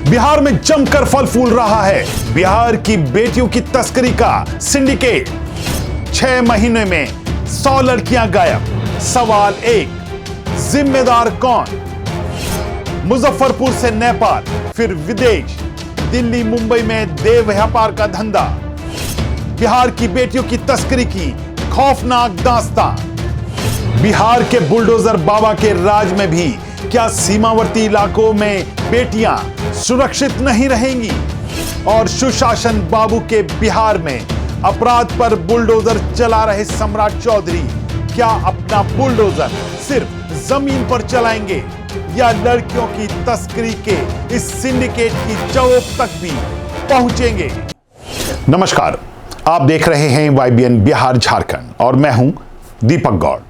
बिहार में जमकर फल फूल रहा है बिहार की बेटियों की तस्करी का सिंडिकेट। 6 महीने में 100 लड़कियां गायब। सवाल एक, जिम्मेदार कौन? मुजफ्फरपुर से नेपाल, फिर विदेश, दिल्ली मुंबई में देह व्यापार का धंधा। बिहार की बेटियों की तस्करी की खौफनाक दास्तान। बिहार के बुलडोजर बाबा के राज में भी क्या सीमावर्ती इलाकों में बेटियां सुरक्षित नहीं रहेंगी? और सुशासन बाबू के बिहार में अपराध पर बुलडोजर चला रहे सम्राट चौधरी क्या अपना बुलडोजर सिर्फ जमीन पर चलाएंगे या लड़कियों की तस्करी के इस सिंडिकेट की चौक तक भी पहुंचेंगे? नमस्कार, आप देख रहे हैं YBN बिहार झारखंड और मैं हूं दीपक गौड़।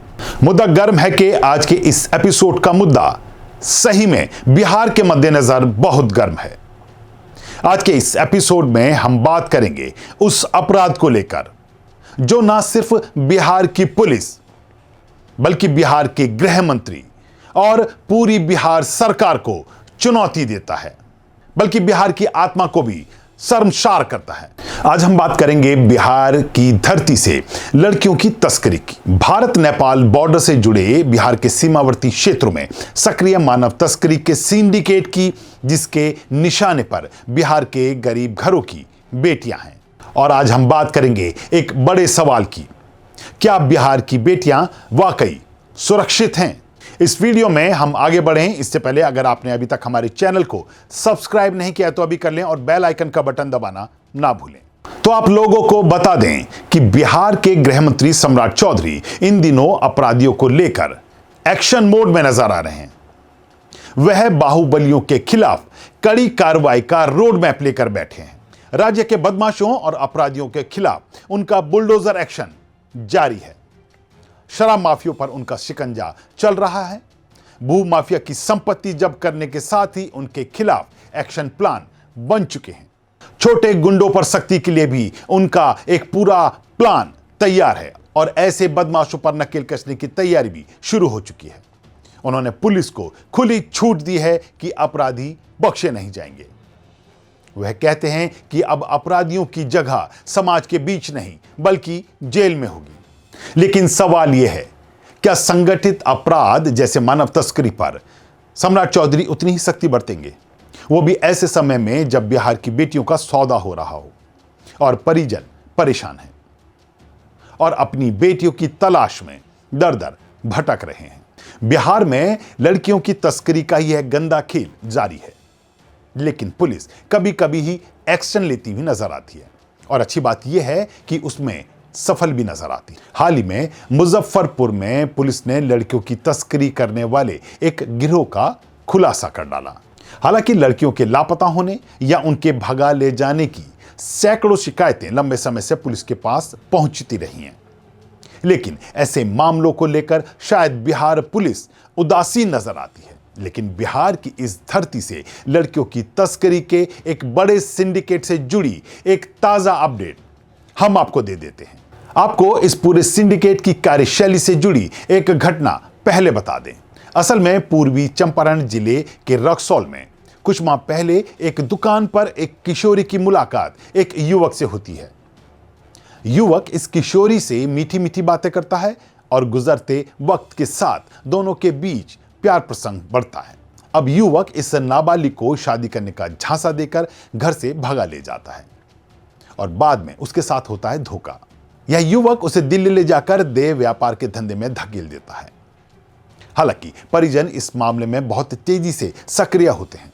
मुद्दा गर्म है कि आज के इस एपिसोड का मुद्दा सही में बिहार के मद्देनजर बहुत गर्म है। आज के इस एपिसोड में हम बात करेंगे उस अपराध को लेकर जो ना सिर्फ बिहार की पुलिस बल्कि बिहार के गृह मंत्री और पूरी बिहार सरकार को चुनौती देता है, बल्कि बिहार की आत्मा को भी शर्मसार करता है। आज हम बात करेंगे बिहार की धरती से लड़कियों की तस्करी की। भारत नेपाल बॉर्डर से जुड़े बिहार के सीमावर्ती क्षेत्रों में सक्रिय मानव तस्करी के सिंडिकेट की, जिसके निशाने पर बिहार के गरीब घरों की बेटियां हैं। और आज हम बात करेंगे एक बड़े सवाल की, क्या बिहार की बेटियां वाकई सुरक्षित हैं? इस वीडियो में हम आगे बढ़ें इससे पहले अगर आपने अभी तक हमारे चैनल को सब्सक्राइब नहीं किया तो अभी कर लें और बेल आइकन का बटन दबाना ना भूलें। तो आप लोगों को बता दें कि बिहार के गृह मंत्री सम्राट चौधरी इन दिनों अपराधियों को लेकर एक्शन मोड में नजर आ रहे हैं। वह बाहुबलियों के खिलाफ कड़ी कार्रवाई का रोड मैप लेकर बैठे हैं। राज्य के बदमाशों और अपराधियों के खिलाफ उनका बुलडोजर एक्शन जारी है। शराब माफियों पर उनका शिकंजा चल रहा है। भू माफिया की संपत्ति जब्त करने के साथ ही उनके खिलाफ एक्शन प्लान बन चुके हैं। छोटे गुंडों पर सख्ती के लिए भी उनका एक पूरा प्लान तैयार है और ऐसे बदमाशों पर नकेल कसने की तैयारी भी शुरू हो चुकी है। उन्होंने पुलिस को खुली छूट दी है कि अपराधी बख्शे नहीं जाएंगे। वह कहते हैं कि अब अपराधियों की जगह समाज के बीच नहीं बल्कि जेल में होगी। लेकिन सवाल यह है, क्या संगठित अपराध जैसे मानव तस्करी पर सम्राट चौधरी उतनी ही सख्ती बरतेंगे? वो भी ऐसे समय में जब बिहार की बेटियों का सौदा हो रहा हो और परिजन परेशान हैं और अपनी बेटियों की तलाश में दर दर भटक रहे हैं। बिहार में लड़कियों की तस्करी का यह गंदा खेल जारी है, लेकिन पुलिस कभी कभी ही एक्शन लेती हुई नजर आती है और अच्छी बात यह है कि उसमें सफल भी नजर आती है। हाल ही में मुजफ्फरपुर में पुलिस ने लड़कियों की तस्करी करने वाले एक गिरोह का खुलासा कर डाला। हालांकि लड़कियों के लापता होने या उनके भगा ले जाने की सैकड़ों शिकायतें लंबे समय से पुलिस के पास पहुंचती रही हैं, लेकिन ऐसे मामलों को लेकर शायद बिहार पुलिस उदासीन नजर आती है। लेकिन बिहार की इस धरती से लड़कियों की तस्करी के एक बड़े सिंडिकेट से जुड़ी एक ताजा अपडेट हम आपको दे देते हैं। आपको इस पूरे सिंडिकेट की कार्यशैली से जुड़ी एक घटना पहले बता दें। असल में पूर्वी चंपारण जिले के रक्सौल में कुछ माह पहले एक दुकान पर एक किशोरी की मुलाकात एक युवक से होती है। युवक इस किशोरी से मीठी मीठी बातें करता है और गुजरते वक्त के साथ दोनों के बीच प्यार प्रसंग बढ़ता है। अब युवक इस नाबालिग को शादी करने का झांसा देकर घर से भगा ले जाता है और बाद में उसके साथ होता है धोखा। यह युवक उसे दिल्ली ले जाकर देह व्यापार के धंधे में धकेल देता है। हालांकि परिजन इस मामले में बहुत तेजी से सक्रिय होते हैं।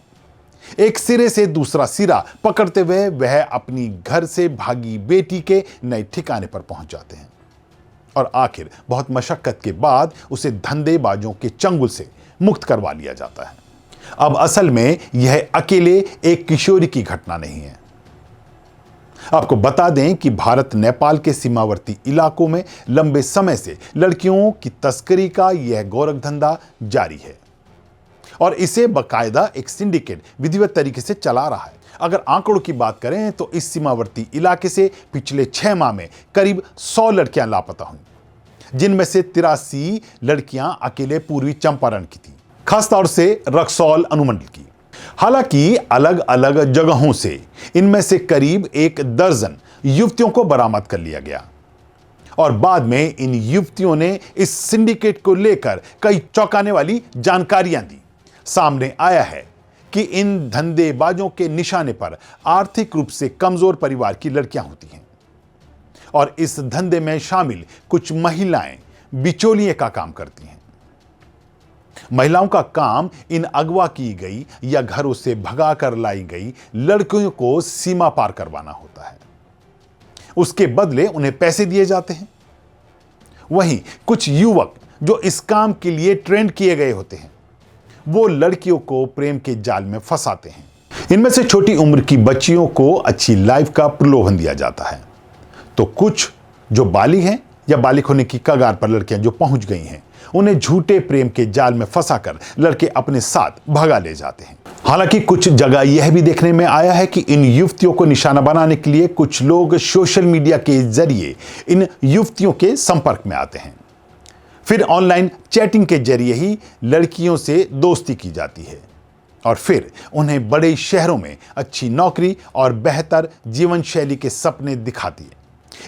एक सिरे से दूसरा सिरा पकड़ते हुए वह अपनी घर से भागी बेटी के नए ठिकाने पर पहुंच जाते हैं और आखिर बहुत मशक्कत के बाद उसे धंधेबाजों के चंगुल से मुक्त करवा लिया जाता है। अब असल में यह अकेले एक किशोरी की घटना नहीं है। आपको बता दें कि भारत नेपाल के सीमावर्ती इलाकों में लंबे समय से लड़कियों की तस्करी का यह गोरखधंधा जारी है और इसे बकायदा एक सिंडिकेट विधिवत तरीके से चला रहा है। अगर आंकड़ों की बात करें तो इस सीमावर्ती इलाके से पिछले 6 माह में करीब 100 लड़कियां लापता हुई, जिनमें से 83 लड़कियां अकेले पूर्वी चंपारण की थी, खासतौर से रक्सौल अनुमंडल की। हालांकि अलग अलग जगहों से इनमें से करीब 1 दर्जन युवतियों को बरामद कर लिया गया और बाद में इन युवतियों ने इस सिंडिकेट को लेकर कई चौंकाने वाली जानकारियां दी। सामने आया है कि इन धंधेबाजों के निशाने पर आर्थिक रूप से कमजोर परिवार की लड़कियां होती हैं और इस धंधे में शामिल कुछ महिलाएं बिचौलिए का काम करती हैं। महिलाओं का काम इन अगवा की गई या घरों से भगा कर लाई गई लड़कियों को सीमा पार करवाना होता है। उसके बदले उन्हें पैसे दिए जाते हैं। वहीं कुछ युवक जो इस काम के लिए ट्रेंड किए गए होते हैं वो लड़कियों को प्रेम के जाल में फंसाते हैं। इनमें से छोटी उम्र की बच्चियों को अच्छी लाइफ का प्रलोभन दिया जाता है तो कुछ जो बालिग हैं या बालिग होने की कगार पर लड़कियां जो पहुंच गई हैं उन्हें झूठे प्रेम के जाल में फंसाकर लड़के अपने साथ भगा ले जाते हैं। हालांकि कुछ जगह यह भी देखने में आया है कि इन युवतियों को निशाना बनाने के लिए कुछ लोग सोशल मीडिया के जरिए इन युवतियों के संपर्क में आते हैं। फिर ऑनलाइन चैटिंग के जरिए ही लड़कियों से दोस्ती की जाती है और फिर उन्हें बड़े शहरों में अच्छी नौकरी और बेहतर जीवन शैली के सपने दिखाती है।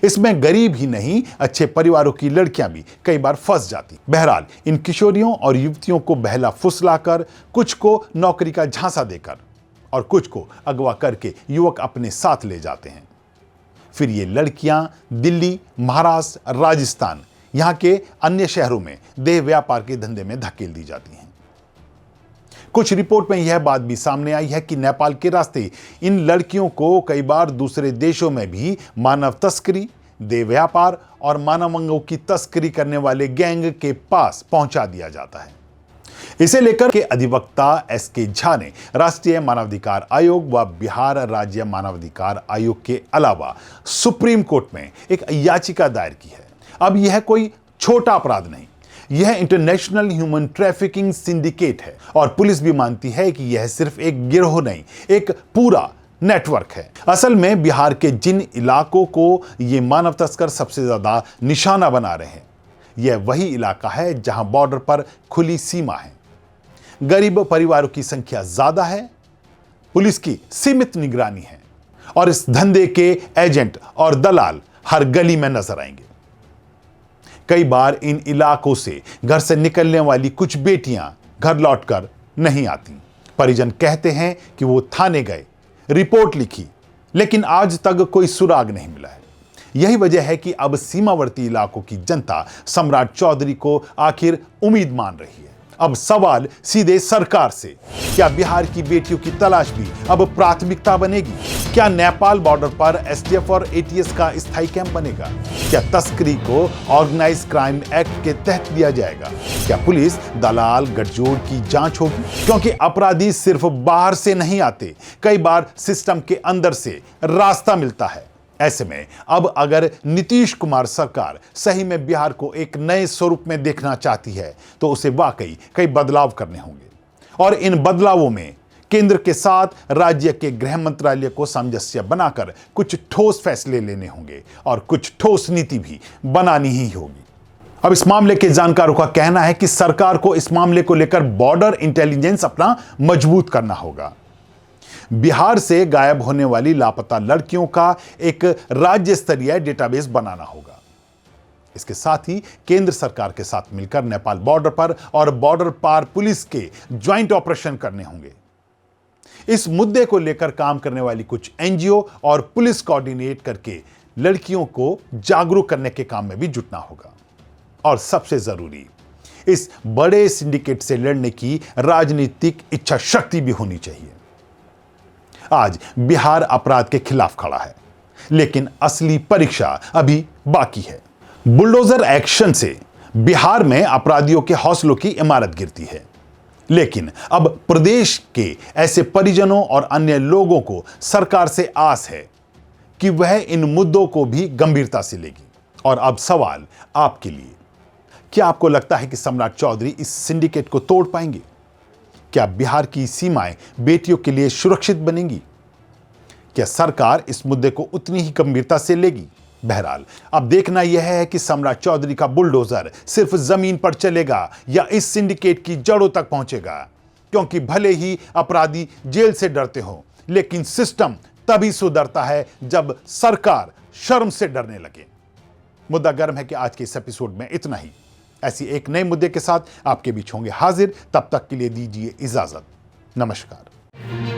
इसमें गरीब ही नहीं अच्छे परिवारों की लड़कियां भी कई बार फंस जाती। बहरहाल इन किशोरियों और युवतियों को बहला फुसलाकर, कुछ को नौकरी का झांसा देकर और कुछ को अगवा करके युवक अपने साथ ले जाते हैं। फिर ये लड़कियां दिल्ली, महाराष्ट्र, राजस्थान यहां के अन्य शहरों में देह व्यापार के धंधे में धकेल दी जाती हैं। कुछ रिपोर्ट में यह बात भी सामने आई है कि नेपाल के रास्ते इन लड़कियों को कई बार दूसरे देशों में भी मानव तस्करी, देह व्यापार और मानव अंगों की तस्करी करने वाले गैंग के पास पहुंचा दिया जाता है। इसे लेकर के अधिवक्ता SK झा ने राष्ट्रीय मानवाधिकार आयोग व बिहार राज्य मानवाधिकार आयोग के अलावा सुप्रीम कोर्ट में एक याचिका दायर की है। अब यह कोई छोटा अपराध नहीं, यह इंटरनेशनल ह्यूमन ट्रैफिकिंग सिंडिकेट है और पुलिस भी मानती है कि यह सिर्फ एक गिरोह नहीं, एक पूरा नेटवर्क है। असल में बिहार के जिन इलाकों को ये मानव तस्कर सबसे ज्यादा निशाना बना रहे हैं यह वही इलाका है जहां बॉर्डर पर खुली सीमा है, गरीब परिवारों की संख्या ज्यादा है, पुलिस की सीमित निगरानी है और इस धंधे के एजेंट और दलाल हर गली में नजर आएंगे। कई बार इन इलाकों से घर से निकलने वाली कुछ बेटियां घर लौटकर नहीं आती। परिजन कहते हैं कि वो थाने गए, रिपोर्ट लिखी, लेकिन आज तक कोई सुराग नहीं मिला है। यही वजह है कि अब सीमावर्ती इलाकों की जनता सम्राट चौधरी को आखिर उम्मीद मान रही है। अब सवाल सीधे सरकार से, क्या बिहार की बेटियों की तलाश भी अब प्राथमिकता बनेगी? क्या नेपाल बॉर्डर पर STF और ATS का स्थायी कैंप बनेगा? क्या तस्करी को ऑर्गेनाइज क्राइम एक्ट के तहत दिया जाएगा? क्या पुलिस, दलाल, गठजोड़ की जांच होगी? क्योंकि अपराधी सिर्फ बाहर से नहीं आते, कई बार सिस्टम के अंदर से रास्ता मिलता है। ऐसे में अब अगर नीतीश कुमार सरकार सही में बिहार को एक नए स्वरूप में देखना चाहती है तो उसे वाकई कई बदलाव करने होंगे और इन बदलावों में केंद्र के साथ राज्य के गृह मंत्रालय को सामंजस्य बनाकर कुछ ठोस फैसले लेने होंगे और कुछ ठोस नीति भी बनानी ही होगी। अब इस मामले के जानकारों का कहना है कि सरकार को इस मामले को लेकर बॉर्डर इंटेलिजेंस अपना मजबूत करना होगा। बिहार से गायब होने वाली लापता लड़कियों का एक राज्य स्तरीय डेटाबेस बनाना होगा। इसके साथ ही केंद्र सरकार के साथ मिलकर नेपाल बॉर्डर पर और बॉर्डर पार पुलिस के ज्वाइंट ऑपरेशन करने होंगे। इस मुद्दे को लेकर काम करने वाली कुछ NGO और पुलिस कोऑर्डिनेट करके लड़कियों को जागरूक करने के काम में भी जुटना होगा। और सबसे जरूरी, इस बड़े सिंडिकेट से लड़ने की राजनीतिक इच्छा शक्ति भी होनी चाहिए। आज बिहार अपराध के खिलाफ खड़ा है, लेकिन असली परीक्षा अभी बाकी है। बुलडोजर एक्शन से बिहार में अपराधियों के हौसलों की इमारत गिरती है, लेकिन अब प्रदेश के ऐसे परिजनों और अन्य लोगों को सरकार से आस है कि वह इन मुद्दों को भी गंभीरता से लेगी। और अब सवाल आपके लिए, क्या आपको लगता है कि सम्राट चौधरी इस सिंडिकेट को तोड़ पाएंगे? क्या बिहार की सीमाएं बेटियों के लिए सुरक्षित बनेंगी? क्या सरकार इस मुद्दे को उतनी ही गंभीरता से लेगी? बहरहाल अब देखना यह है कि सम्राट चौधरी का बुलडोजर सिर्फ जमीन पर चलेगा या इस सिंडिकेट की जड़ों तक पहुंचेगा, क्योंकि भले ही अपराधी जेल से डरते हो, लेकिन सिस्टम तभी सुधरता है जब सरकार शर्म से डरने लगे। मुद्दा गर्म है कि आज के इस एपिसोड में इतना ही। ऐसी एक नए मुद्दे के साथ आपके बीच होंगे हाजिर। तब तक के लिए दीजिए इजाजत। नमस्कार।